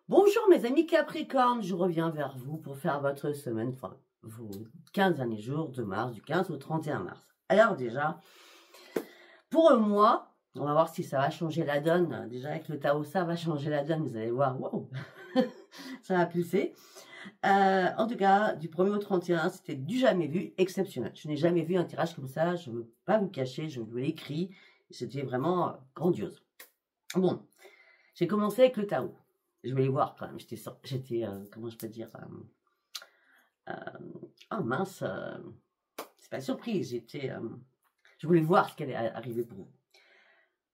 Bonjour mes amis Capricorne, je reviens vers vous pour faire votre semaine, enfin vos 15 derniers jours de mars, du 15 au 31 mars. Alors déjà, pour le mois, on va voir si ça va changer la donne. Déjà avec le Tao, ça va changer la donne, vous allez voir, wow, ça va pulser. En tout cas, du 1er au 31, c'était du jamais vu, exceptionnel. Je n'ai jamais vu un tirage comme ça, je ne veux pas vous cacher, je vous l'ai écrit, c'était vraiment grandiose. Bon, j'ai commencé avec le Tao. Je voulais voir quand même, j'étais comment je peux dire, oh mince, c'est pas surprise, je voulais voir ce qui allait arriver pour vous,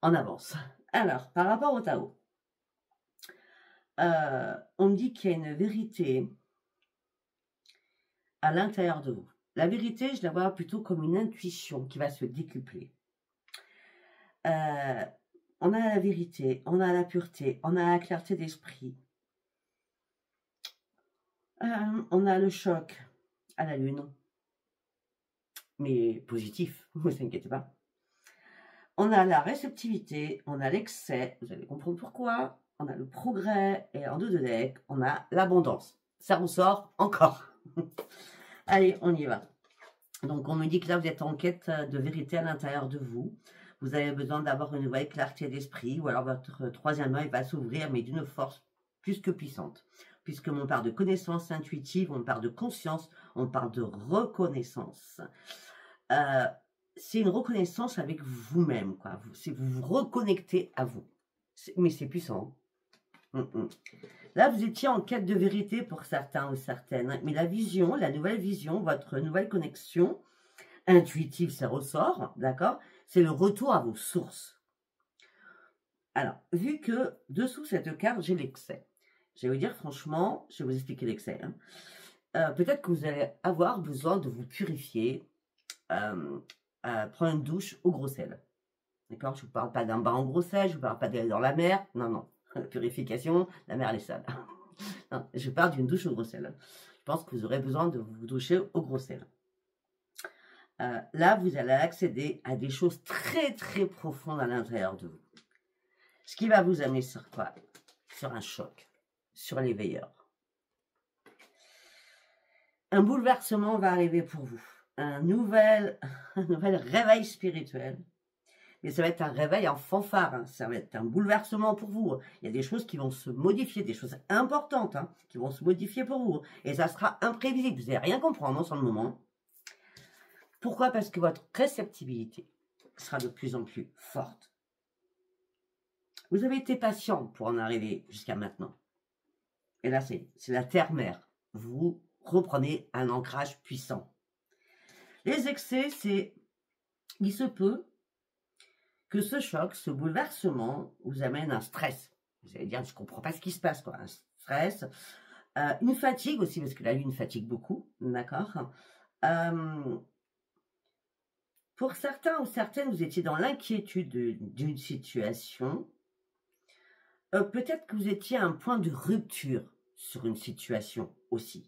en avance. Alors, par rapport au Tao, on me dit qu'il y a une vérité à l'intérieur de vous. La vérité, je la vois plutôt comme une intuition qui va se décupler. On a la vérité, on a la pureté, on a la clarté d'esprit. On a le choc à la lune, mais positif, ne vous inquiétez pas. On a la réceptivité, on a l'excès, vous allez comprendre pourquoi, on a le progrès, et en dos de deck, on a l'abondance. Ça ressort encore. Allez, on y va. Donc, on me dit que là, vous êtes en quête de vérité à l'intérieur de vous. Vous avez besoin d'avoir une nouvelle clarté d'esprit, ou alors votre troisième œil va s'ouvrir, mais d'une force plus que puissante. Puisque on parle de connaissance intuitive, on parle de conscience, on parle de reconnaissance. C'est une reconnaissance avec vous-même, quoi. C'est vous vous reconnectez à vous. Mais c'est puissant. Là, vous étiez en quête de vérité pour certains ou certaines. Mais la vision, la nouvelle vision, votre nouvelle connexion intuitive, ça ressort, d'accord? C'est le retour à vos sources. Alors, vu que dessous cette carte, j'ai l'excès. Je vais vous dire franchement, je vais vous expliquer l'excès. Peut-être que vous allez avoir besoin de vous purifier, prendre une douche au gros sel. D'accord? Je ne vous parle pas d'un bain en gros sel, je ne vous parle pas d'aller dans la mer. Non, non. La purification, la mer elle est sale. Non, je parle d'une douche au gros sel. Je pense que vous aurez besoin de vous doucher au gros sel. Là, vous allez accéder à des choses très très profondes à l'intérieur de vous. Ce qui va vous amener sur quoi? Sur un choc, sur l'éveilleur. Un bouleversement va arriver pour vous. Un nouvel réveil spirituel. Mais ça va être un réveil en fanfare. Hein. Ça va être un bouleversement pour vous. Il y a des choses qui vont se modifier, des choses importantes qui vont se modifier pour vous. Et ça sera imprévisible. Vous n'allez rien comprendre sur le moment. Pourquoi? Parce que votre réceptibilité sera de plus en plus forte. Vous avez été patient pour en arriver jusqu'à maintenant. Et là, c'est la terre-mère. Vous reprenez un ancrage puissant. Les excès, c'est... Il se peut que ce choc, ce bouleversement, vous amène un stress. Vous allez dire, je ne comprends pas ce qui se passe, quoi. Un stress. Une fatigue aussi, parce que la lune fatigue beaucoup. D'accord? Pour certains ou certaines, vous étiez dans l'inquiétude d'une situation. Peut-être que vous étiez à un point de rupture sur une situation aussi.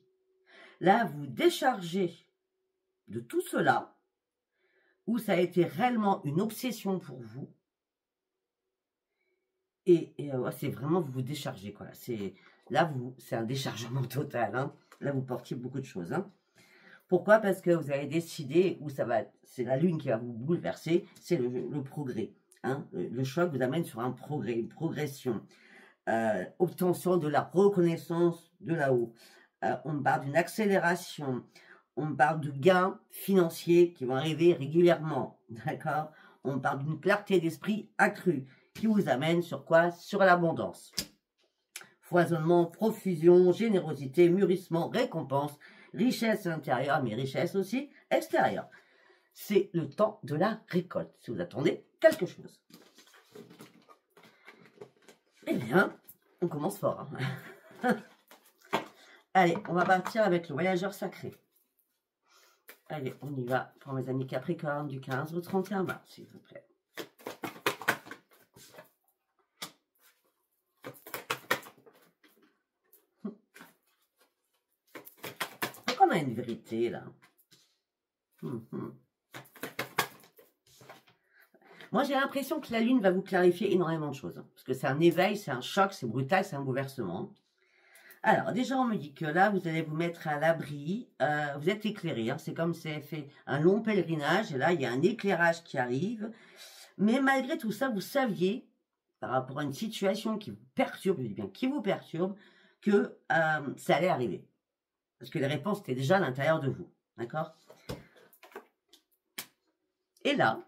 Là, vous déchargez de tout cela, où ça a été réellement une obsession pour vous. Et c'est vraiment, vous vous déchargez, quoi. Là, c'est un déchargement total. Hein. Là, vous portiez beaucoup de choses. Hein. Pourquoi? Parce que vous avez décidé, où ça va, c'est la lune qui va vous bouleverser, c'est le progrès. Hein. Le choc vous amène sur un progrès, une progression. Obtention de la reconnaissance de là-haut. On parle d'une accélération. On parle de gains financiers qui vont arriver régulièrement. D'accord? On parle d'une clarté d'esprit accrue qui vous amène sur quoi? Sur l'abondance. Foisonnement, profusion, générosité, mûrissement, récompense, richesse intérieure, mais richesse aussi extérieure. C'est le temps de la récolte, si vous attendez quelque chose. Eh bien, on commence fort. Hein. Allez, on va partir avec le voyageur sacré. Allez, on y va pour mes amis Capricorne du 15 au 31 mars, s'il vous plaît. On a une vérité là. Moi, j'ai l'impression que la lune va vous clarifier énormément de choses. Parce que c'est un éveil, c'est un choc, c'est brutal, c'est un bouleversement. Alors, déjà, on me dit que là, vous allez vous mettre à l'abri. Vous êtes éclairé. Hein, c'est comme si vous avez fait un long pèlerinage. Et là, il y a un éclairage qui arrive. Mais malgré tout ça, vous saviez, par rapport à une situation qui vous perturbe, je dis bien qui vous perturbe, que ça allait arriver. Parce que les réponses étaient déjà à l'intérieur de vous. D'accord? Et là,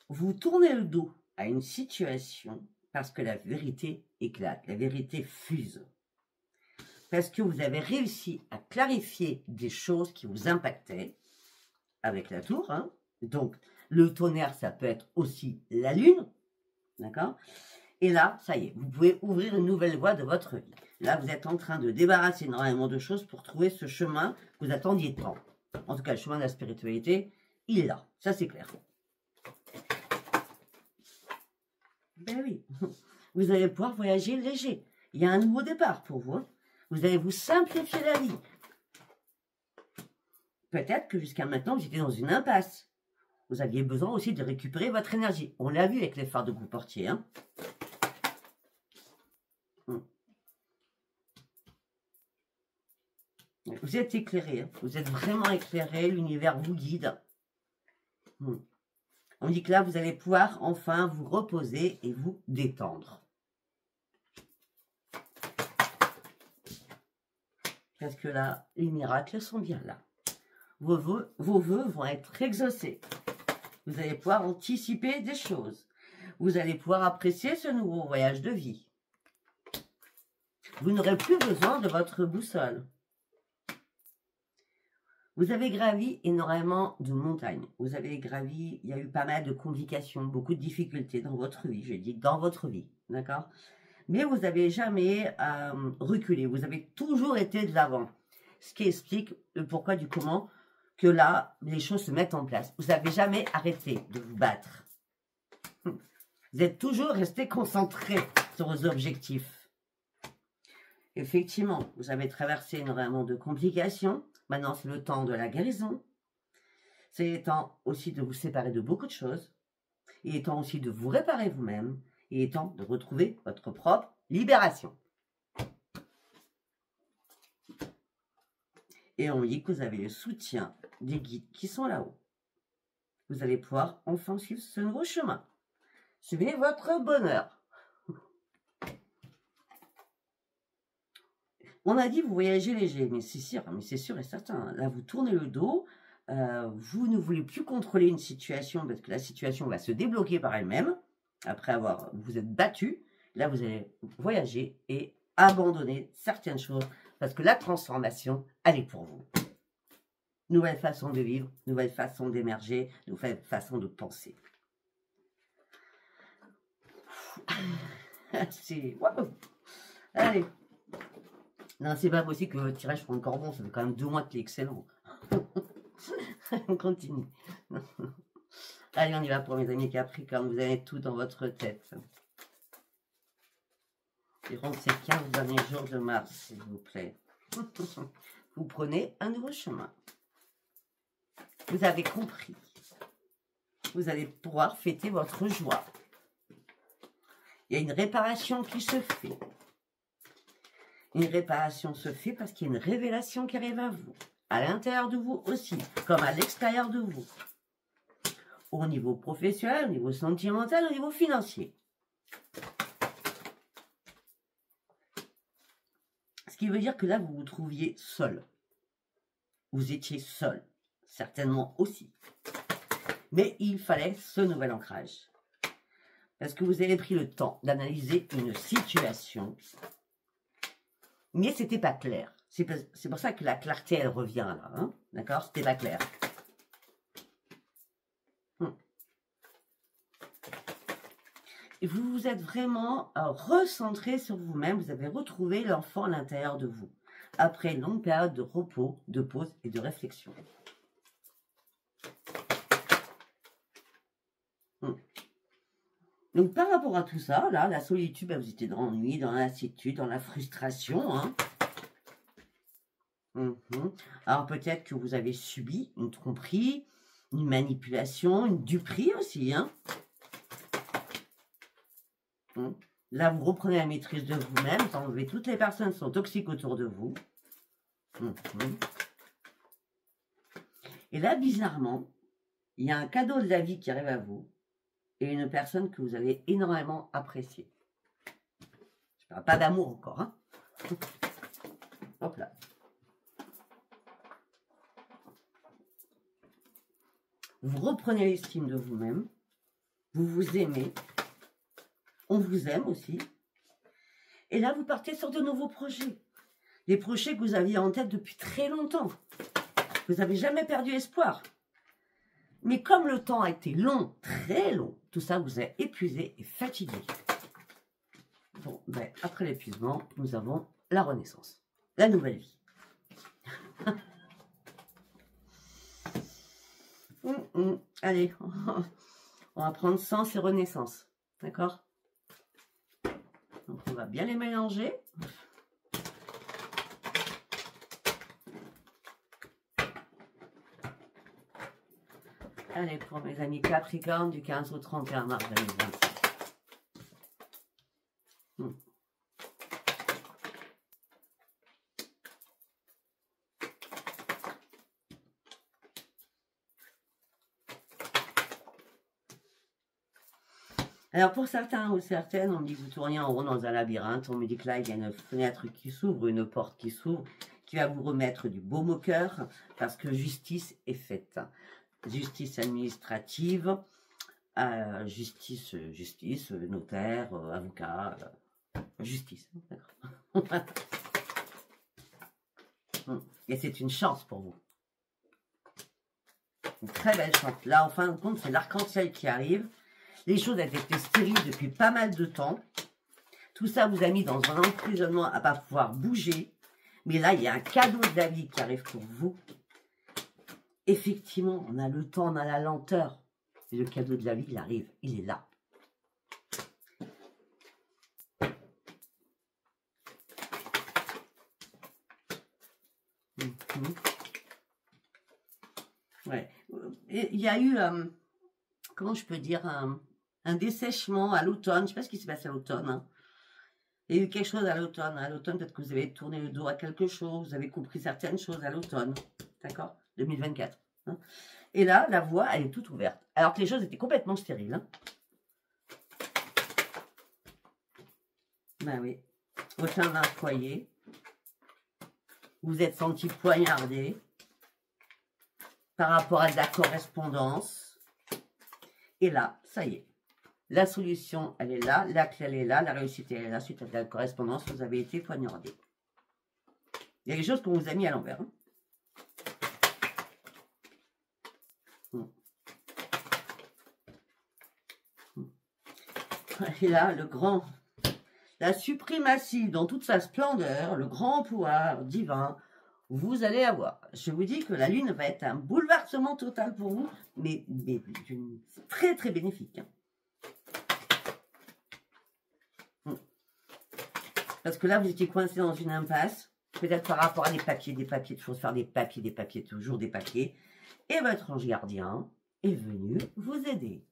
vous tournez le dos à une situation parce que la vérité éclate, la vérité fuse. Parce que vous avez réussi à clarifier des choses qui vous impactaient avec la tour. Hein. Donc, le tonnerre, ça peut être aussi la lune. D'accord? Et là, ça y est, vous pouvez ouvrir une nouvelle voie de votre vie. Là, vous êtes en train de débarrasser énormément de choses pour trouver ce chemin que vous attendiez tant. En tout cas, le chemin de la spiritualité, il est là. Ça, c'est clair. Ben oui, vous allez pouvoir voyager léger. Il y a un nouveau départ pour vous. Hein. Vous allez vous simplifier la vie. Peut-être que jusqu'à maintenant, vous étiez dans une impasse. Vous aviez besoin aussi de récupérer votre énergie. On l'a vu avec les phares de vous portiez. Hein. Vous êtes éclairé. Hein. Vous êtes vraiment éclairé. L'univers vous guide. On dit que là, vous allez pouvoir enfin vous reposer et vous détendre. Parce que là, les miracles sont bien là. Vos vœux vont être exaucés. Vous allez pouvoir anticiper des choses. Vous allez pouvoir apprécier ce nouveau voyage de vie. Vous n'aurez plus besoin de votre boussole. Vous avez gravi énormément de montagnes. Vous avez gravi, il y a eu pas mal de complications, beaucoup de difficultés dans votre vie. Je dis dans votre vie, d'accord? Mais vous n'avez jamais reculé. Vous avez toujours été de l'avant. Ce qui explique le pourquoi du comment que là, les choses se mettent en place. Vous n'avez jamais arrêté de vous battre. Vous êtes toujours resté concentré sur vos objectifs. Effectivement, vous avez traversé énormément de complications. Maintenant, c'est le temps de la guérison. C'est le temps aussi de vous séparer de beaucoup de choses. Il est temps aussi de vous réparer vous-même. Il est temps de retrouver votre propre libération. Et on dit que vous avez le soutien des guides qui sont là-haut. Vous allez pouvoir enfin suivre ce nouveau chemin. Suivez votre bonheur. On a dit vous voyagez léger, mais c'est sûr et certain. Là, vous tournez le dos. Vous ne voulez plus contrôler une situation parce que la situation va se débloquer par elle-même. Après avoir vous êtes battu, là, vous allez voyager et abandonner certaines choses parce que la transformation, elle est pour vous. Nouvelle façon de vivre, nouvelle façon d'émerger, nouvelle façon de penser. C'est... Wow. Allez. Non, c'est pas possible que votre tirage soit encore bon. Ça fait quand même 2 mois qu'il est excellent. On continue. Allez, on y va pour mes amis Capricorne. Vous avez tout dans votre tête. Durant ces 15 derniers jours de mars, s'il vous plaît. Vous prenez un nouveau chemin. Vous avez compris. Vous allez pouvoir fêter votre joie. Il y a une réparation qui se fait. Une réparation se fait parce qu'il y a une révélation qui arrive à vous. À l'intérieur de vous aussi, comme à l'extérieur de vous. Au niveau professionnel, au niveau sentimental, au niveau financier. Ce qui veut dire que là, vous vous trouviez seul. Vous étiez seul. Certainement aussi. Mais il fallait ce nouvel ancrage. Parce que vous avez pris le temps d'analyser une situation. Mais c'était pas clair. C'est pour ça que la clarté, elle revient là. Hein, d'accord? C'était pas clair. Et vous vous êtes vraiment recentré sur vous-même. Vous avez retrouvé l'enfant à l'intérieur de vous. Après une longue période de repos, de pause et de réflexion. Donc, par rapport à tout ça, là, la solitude, ben, vous étiez dans l'ennui, dans la lassitude, dans la frustration. Hein. Alors, peut-être que vous avez subi une tromperie, une manipulation, une duperie aussi. Hein. Là, vous reprenez la maîtrise de vous-même, vous enlevez toutes les personnes qui sont toxiques autour de vous. Et là, bizarrement, il y a un cadeau de la vie qui arrive à vous et une personne que vous avez énormément appréciée. Je ne parle pas d'amour encore, hein. Hop là. Vous reprenez l'estime de vous-même, vous vous aimez, on vous aime aussi. Et là, vous partez sur de nouveaux projets. Des projets que vous aviez en tête depuis très longtemps. Vous n'avez jamais perdu espoir. Mais comme le temps a été long, très long, tout ça vous a épuisé et fatigué. Bon, ben, après l'épuisement, nous avons la renaissance, la nouvelle vie. Allez, on va prendre sens et renaissance, d'accord? Donc on va bien les mélanger. Allez, pour mes amis Capricorne, du 15 au 31 mars 2025. Alors pour certains ou certaines, on me dit que vous tournez en rond dans un labyrinthe. On me dit que là, il y a une fenêtre qui s'ouvre, une porte qui s'ouvre, qui va vous remettre du baume au cœur, parce que justice est faite. Justice administrative, justice, notaire, avocat, justice. Et c'est une chance pour vous. Une très belle chance. Là, en fin de compte, c'est l'arc-en-ciel qui arrive. Les choses avaient été stériles depuis pas mal de temps. Tout ça vous a mis dans un emprisonnement à ne pas pouvoir bouger. Mais là, il y a un cadeau de la vie qui arrive pour vous. Effectivement, on a le temps, on a la lenteur. Et le cadeau de la vie, il arrive, il est là. Ouais. Il y a eu, comment je peux dire, un dessèchement à l'automne. Je ne sais pas ce qui s'est passé à l'automne. Hein. Il y a eu quelque chose à l'automne. À l'automne, peut-être que vous avez tourné le dos à quelque chose. Vous avez compris certaines choses à l'automne. D'accord? 2024. Hein. Et là, la voie, elle est toute ouverte. Alors que les choses étaient complètement stériles. Hein. Ben oui. Au sein d'un foyer. Vous êtes senti poignardé. Par rapport à de la correspondance. Et là, ça y est. La solution, elle est là. La clé, elle est là. La réussite, elle est là. Suite à de la correspondance, vous avez été poignardé. Il y a des choses qu'on vous a mis à l'envers. Hein. Et là, la suprématie dans toute sa splendeur, le grand pouvoir divin, vous allez avoir. Je vous dis que la Lune va être un bouleversement total pour vous, mais très très bénéfique. Hein. Parce que là, vous étiez coincé dans une impasse, peut-être par rapport à des papiers, il faut faire des papiers, toujours des papiers. Et votre ange gardien est venu vous aider.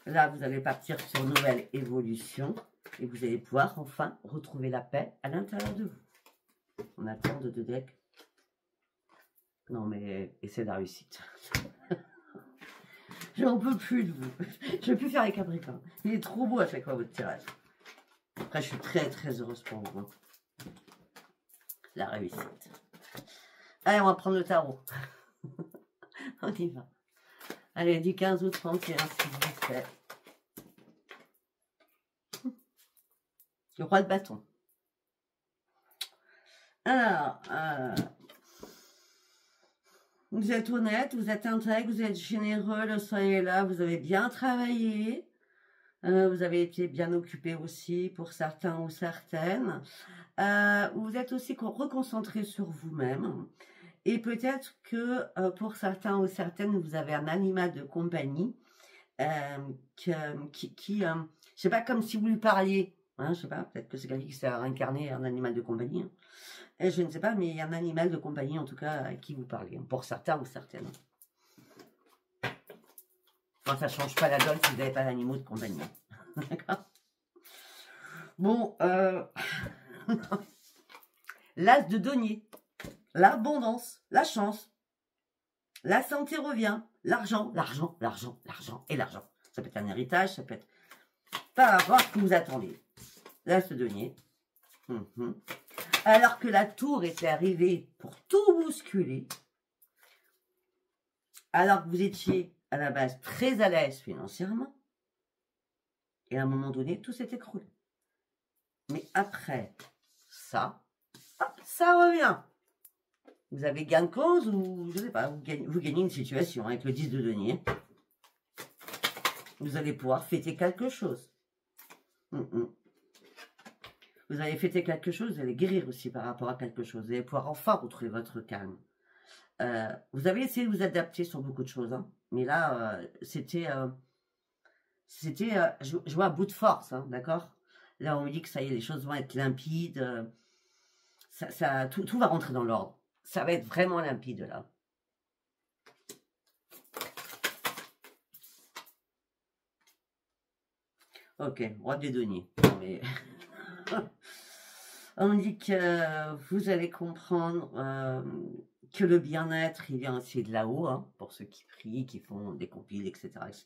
Là, vous allez partir sur une nouvelle évolution et vous allez pouvoir enfin retrouver la paix à l'intérieur de vous. On attend de deux decks. Non, mais et c'est la réussite. J'en peux plus de vous. Je ne vais plus faire les Capricornes. Il est trop beau à chaque fois votre tirage. Après, je suis très très heureuse pour vous. Hein. La réussite. Allez, on va prendre le tarot. On y va. Allez, du 15 au 31, s'il vous plaît. Le roi de bâton. Alors, vous êtes honnête, vous êtes intègre, vous êtes généreux, le soleil est là, vous avez bien travaillé. Vous avez été bien occupé aussi pour certains ou certaines. Vous êtes aussi reconcentré sur vous-même. Et peut-être que pour certains ou certaines, vous avez un animal de compagnie je sais pas, comme si vous lui parliez. Hein, je sais pas, peut-être que c'est quelqu'un qui s'est incarné un animal de compagnie. Hein. Et je ne sais pas, mais il y a un animal de compagnie, en tout cas, à qui vous parlez. Hein, pour certains ou certaines. Enfin, ça change pas la donne si vous n'avez pas d'animaux de compagnie. D'accord. Bon, l'as de denier, l'abondance, la chance, la santé revient, l'argent, l'argent, l'argent, l'argent et l'argent. Ça peut être un héritage, ça peut être par rapport à ce que vous attendez. L'as de denier. Alors que la tour était arrivée pour tout bousculer, alors que vous étiez à la base très à l'aise financièrement, et à un moment donné, tout s'est écroulé. Mais après ça, hop, ça revient. Vous avez gain de cause ou, je ne sais pas, vous gagnez une situation avec le 10 de denier. Vous allez pouvoir fêter quelque chose. Vous allez fêter quelque chose, vous allez guérir aussi par rapport à quelque chose. Vous allez pouvoir enfin retrouver votre calme. Vous avez essayé de vous adapter sur beaucoup de choses, hein, mais là, c'était je vois à bout de force, hein, d'accord? Là, on me dit que ça y est, les choses vont être limpides, tout va rentrer dans l'ordre. Ça va être vraiment limpide, là. Ok, roi des deniers. Non, mais... on me dit que vous allez comprendre que le bien-être, il vient aussi de là-haut, hein, pour ceux qui prient, qui font des compiles, etc., etc.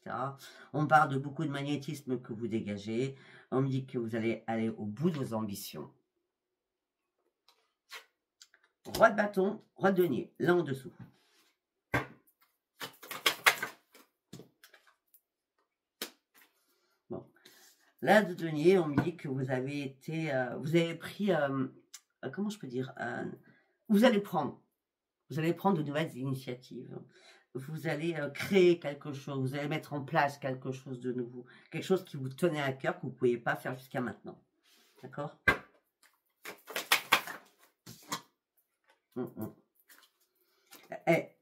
On parle de beaucoup de magnétisme que vous dégagez. On me dit que vous allez aller au bout de vos ambitions. Roi de bâton, roi de denier, là en dessous. Bon. Là de denier, on me dit que vous avez été, vous avez pris, comment je peux dire, vous allez prendre de nouvelles initiatives. Vous allez créer quelque chose, vous allez mettre en place quelque chose de nouveau, quelque chose qui vous tenait à cœur, que vous ne pouviez pas faire jusqu'à maintenant. D'accord?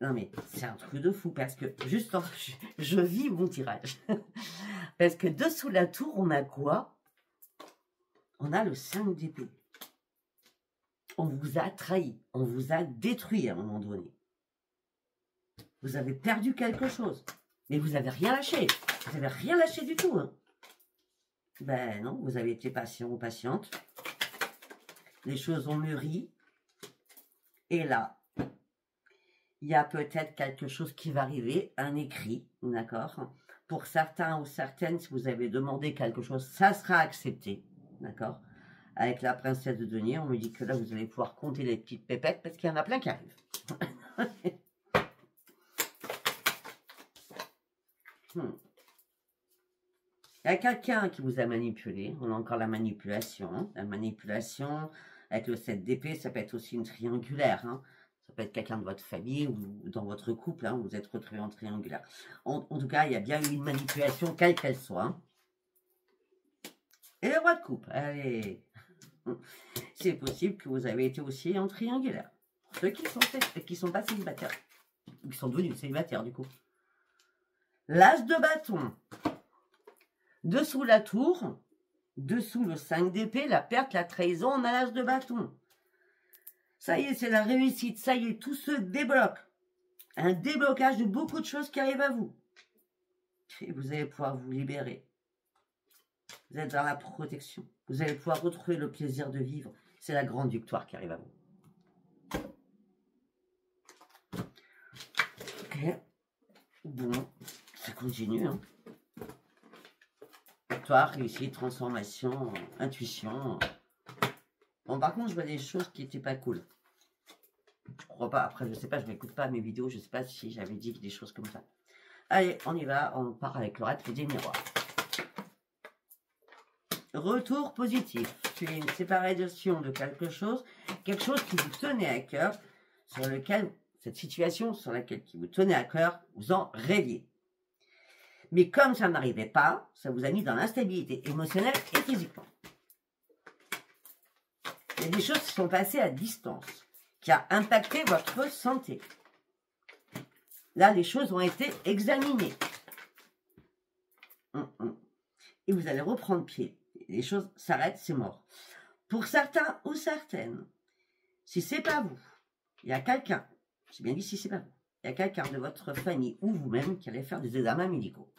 Non mais c'est un truc de fou parce que juste je vis mon tirage. Parce que dessous la tour, on a quoi? On a le 5 d'épée. On vous a trahi, on vous a détruit à un moment donné. Vous avez perdu quelque chose, mais vous n'avez rien lâché. Vous n'avez rien lâché du tout. Hein. Ben non, vous avez été patient ou patiente. Les choses ont mûri. Et là, il y a peut-être quelque chose qui va arriver, un écrit, d'accord? Pour certains ou certaines, si vous avez demandé quelque chose, ça sera accepté, d'accord? Avec la princesse de denier, on me dit que là, vous allez pouvoir compter les petites pépettes parce qu'il y en a plein qui arrivent. Il y a quelqu'un qui vous a manipulé. On a encore la manipulation. La manipulation, avec le 7 d'épée, ça peut être aussi une triangulaire. Hein. Ça peut être quelqu'un de votre famille ou dans votre couple. Hein, vous êtes retrouvés en triangulaire. En tout cas, il y a bien eu une manipulation, quelle qu'elle soit. Hein. Et le roi de coupe. Allez. C'est possible que vous avez été aussi en triangulaire. Ceux qui sont pas célibataires. Ou qui sont devenus célibataires, du coup. L'as de bâton. Dessous la tour, dessous le 5 d'épée, la perte, la trahison, on a l'as de bâton. Ça y est, c'est la réussite. Ça y est, tout se débloque. Un déblocage de beaucoup de choses qui arrivent à vous. Et vous allez pouvoir vous libérer. Vous êtes dans la protection. Vous allez pouvoir retrouver le plaisir de vivre. C'est la grande victoire qui arrive à vous. Ok. Bon, ça continue, hein. Victoire, réussite, transformation, intuition. Bon, par contre, je vois des choses qui n'étaient pas cool. Je crois pas. Après, je sais pas, je n'écoute pas mes vidéos. Je sais pas si j'avais dit des choses comme ça. Allez, on y va. On part avec le raid des miroirs. Retour positif. C'est une séparation de quelque chose qui vous tenait à cœur, sur lequel, cette situation sur laquelle qui vous tenait à cœur, vous en rêviez. Mais comme ça n'arrivait pas, ça vous a mis dans l'instabilité émotionnelle et physiquement. Il y a des choses qui sont passées à distance, qui a impacté votre santé. Là, les choses ont été examinées. Et vous allez reprendre pied. Les choses s'arrêtent, c'est mort. Pour certains ou certaines, si c'est pas vous, il y a quelqu'un, j'ai bien dit si c'est pas vous, il y a quelqu'un de votre famille ou vous-même qui allait faire des examens médicaux.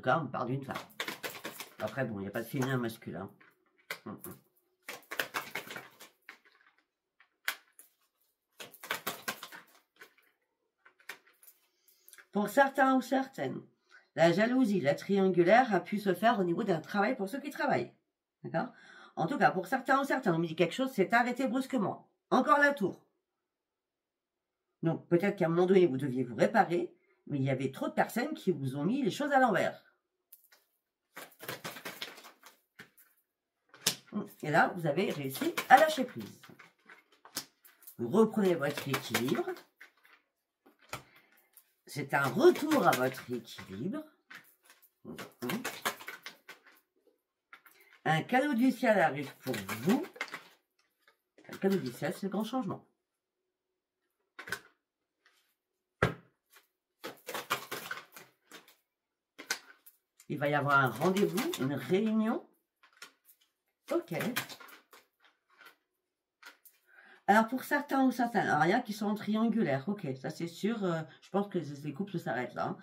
tout cas, on parle d'une femme. Après, bon, il n'y a pas de féminin masculin. Pour certains ou certaines, la jalousie, la triangulaire a pu se faire au niveau d'un travail pour ceux qui travaillent. D'accord? En tout cas, pour certains ou certains, on me dit quelque chose, c'est arrêté brusquement. Encore la tour. Donc, peut-être qu'à un moment donné, vous deviez vous réparer, mais il y avait trop de personnes qui vous ont mis les choses à l'envers. Et là, vous avez réussi à lâcher prise. Vous reprenez votre équilibre. C'est un retour à votre équilibre. Un cadeau du ciel arrive pour vous. Un cadeau du ciel, c'est le grand changement. Il va y avoir un rendez-vous, une réunion. Ok. Alors, pour certains ou certaines, alors il y a qui sont triangulaires. Ok, ça c'est sûr. Je pense que les couples s'arrêtent là. Hein.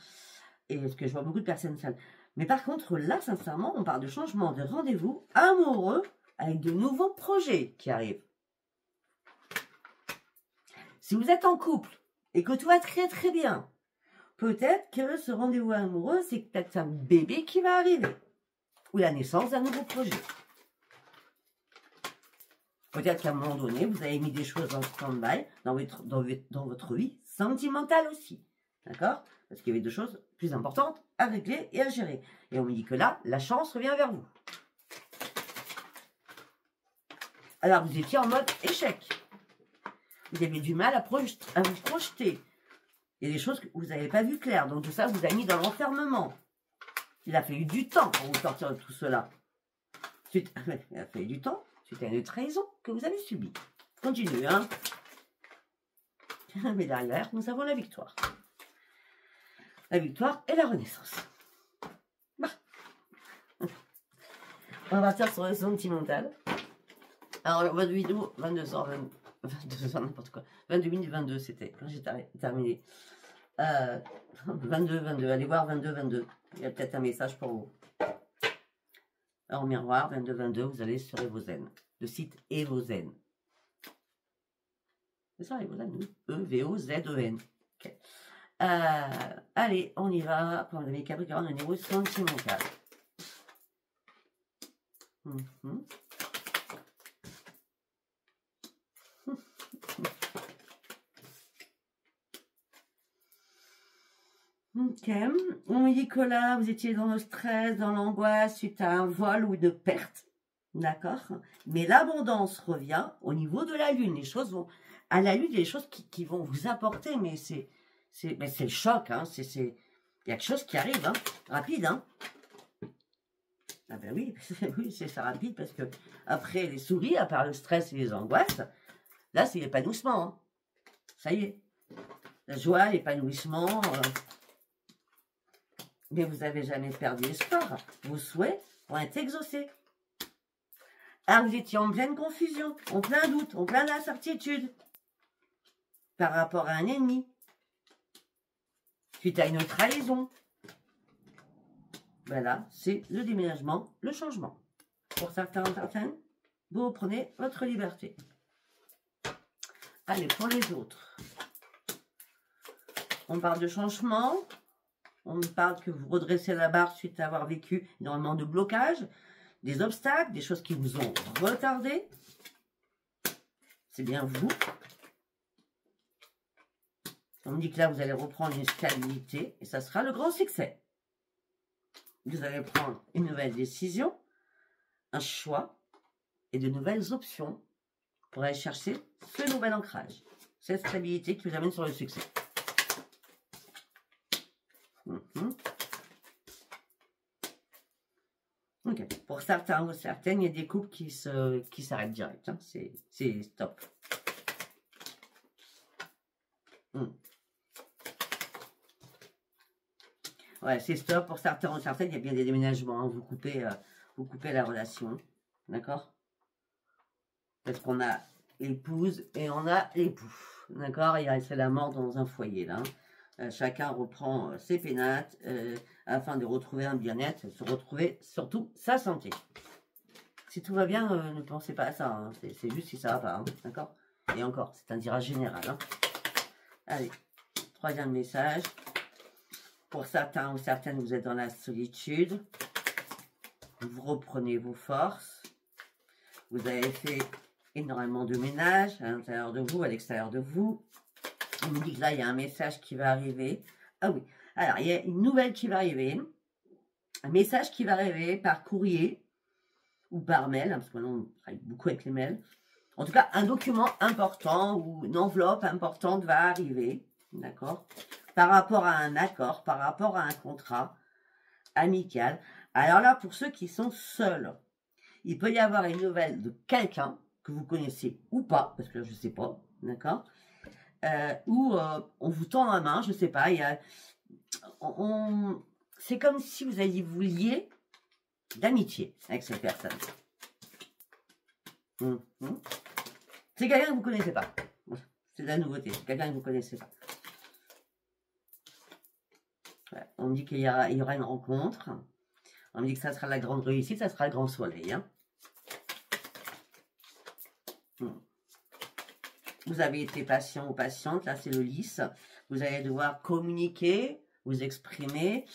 Et parce que je vois beaucoup de personnes seules. Mais par contre, là, sincèrement, on parle de changement de rendez-vous amoureux avec de nouveaux projets qui arrivent. Si vous êtes en couple et que tout va très très bien, peut-être que ce rendez-vous amoureux, c'est peut-être un bébé qui va arriver. Ou la naissance d'un nouveau projet. Peut-être qu'à un moment donné, vous avez mis des choses en stand-by dans votre vie sentimentale aussi. D'accord? Parce qu'il y avait des choses plus importantes à régler et à gérer. Et on me dit que là, la chance revient vers vous. Alors, vous étiez en mode échec. Vous avez du mal à vous projeter. Il y a des choses que vous n'avez pas vu clair. Donc, tout ça vous a mis dans l'enfermement. Il a fallu du temps pour vous sortir de tout cela. Il a fallu du temps. C'était une trahison que vous avez subie. Continuez, hein. Mais derrière, nous avons la victoire. La victoire et la renaissance. Bah. On va partir sur le sentimental. Alors, votre vidéo, 22h, n'importe quoi. 22 minutes 22, c'était quand j'ai terminé. 22, allez voir 22. Il y a peut-être un message pour vous. Alors, miroir, 22, vous allez sur Evozen. Le site Evozen. C'est ça, Evozen, oui. E-V-O-Z-E-N. Ok. Allez, on y va. Pour les Capricornes, au niveau sentimental. Ok. On me dit que là, vous étiez dans le stress, dans l'angoisse suite à un vol ou une perte. D'accord? Mais l'abondance revient au niveau de la Lune. Les choses vont... À la Lune, il y a des choses qui vont vous apporter, mais c'est le choc. Hein. Il y a quelque chose qui arrive, hein. Rapide. Hein. Ah ben oui, oui c'est ça rapide, parce que après les souris, à part le stress et les angoisses, là, c'est l'épanouissement. Hein. Ça y est. La joie, l'épanouissement... Mais vous n'avez jamais perdu espoir. Vos souhaits vont être exaucés. Alors, vous étiez en pleine confusion, en plein doute, en pleine incertitude par rapport à un ennemi, suite à une trahison. Voilà, c'est le déménagement, le changement. Pour certains et certaines, vous reprenez votre liberté. Allez, pour les autres, on parle de changement. On me parle que vous redressez la barre suite à avoir vécu énormément de blocages, des obstacles, des choses qui vous ont retardé. C'est bien vous. On me dit que là, vous allez reprendre une stabilité et ça sera le grand succès. Vous allez prendre une nouvelle décision, un choix et de nouvelles options pour aller chercher ce nouvel ancrage, cette stabilité qui vous amène sur le succès. Okay. Pour certains ou certaines, il y a des couples qui s'arrêtent direct. Hein. C'est stop. Ouais, c'est stop. Pour certains ou certaines, il y a bien des déménagements. Hein. Vous coupez la relation. D'accord? Parce qu'on a l'épouse et on a l'époux. D'accord? Il reste la mort dans un foyer là. Hein. chacun reprend ses pénates afin de retrouver un bien-être, se retrouver surtout sa santé. Si tout va bien, ne pensez pas à ça, hein. C'est juste si ça va pas, hein. D'accord? Et encore, c'est un tirage général, hein. Allez, troisième message. Pour certains ou certaines, vous êtes dans la solitude. Vous reprenez vos forces. Vous avez fait énormément de ménage à l'intérieur de vous, à l'extérieur de vous. On me dit que là, il y a un message qui va arriver. Ah oui, alors, il y a une nouvelle qui va arriver. Un message qui va arriver par courrier ou par mail, hein, parce que maintenant, on travaille beaucoup avec les mails. En tout cas, un document important ou une enveloppe importante va arriver, d'accord, par rapport à un accord, par rapport à un contrat amical. Alors là, pour ceux qui sont seuls, il peut y avoir une nouvelle de quelqu'un que vous connaissez ou pas, parce que là, je ne sais pas, d'accord, ou on vous tend la main, je ne sais pas, il y a, c'est comme si vous alliez vous lier d'amitié avec cette personne. C'est quelqu'un que vous ne connaissez pas. C'est de la nouveauté. C'est quelqu'un que vous ne connaissez pas. Ouais, on me dit qu'il y aura une rencontre. On me dit que ça sera la grande réussite, ça sera le grand soleil. Hein. Vous avez été patient ou patiente. Là, c'est le lys. Vous allez devoir communiquer, vous exprimer,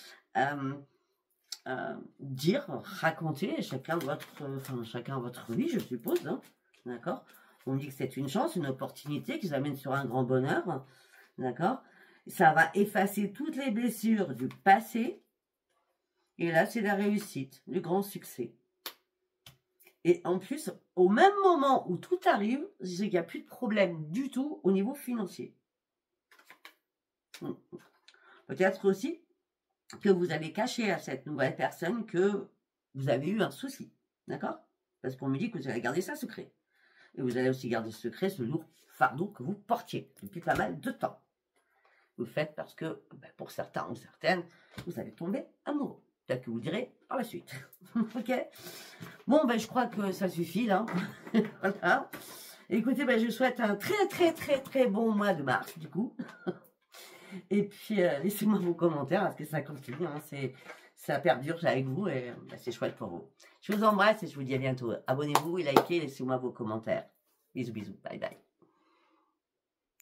dire, raconter chacun votre vie, je suppose. Hein. D'accord? On me dit que c'est une chance, une opportunité qui vous amène sur un grand bonheur. D'accord? Ça va effacer toutes les blessures du passé. Et là, c'est la réussite, le grand succès. Et en plus, au même moment où tout arrive, il n'y a plus de problème du tout au niveau financier. Peut-être aussi que vous avez caché à cette nouvelle personne que vous avez eu un souci. D'accord? Parce qu'on me dit que vous allez garder ça secret. Et vous allez aussi garder secret ce lourd fardeau que vous portiez depuis pas mal de temps. Vous le faites parce que, pour certains ou certaines, vous allez tomber amoureux. Peut-être que vous le direz par la suite. Ok? Bon, je crois que ça suffit, là. Voilà. Écoutez, je vous souhaite un très bon mois de mars, du coup. Et puis, laissez-moi vos commentaires, parce que ça continue, hein, ça perdure avec vous, et c'est chouette pour vous. Je vous embrasse et je vous dis à bientôt. Abonnez-vous et likez, laissez-moi vos commentaires. Bisous, bisous, bye bye.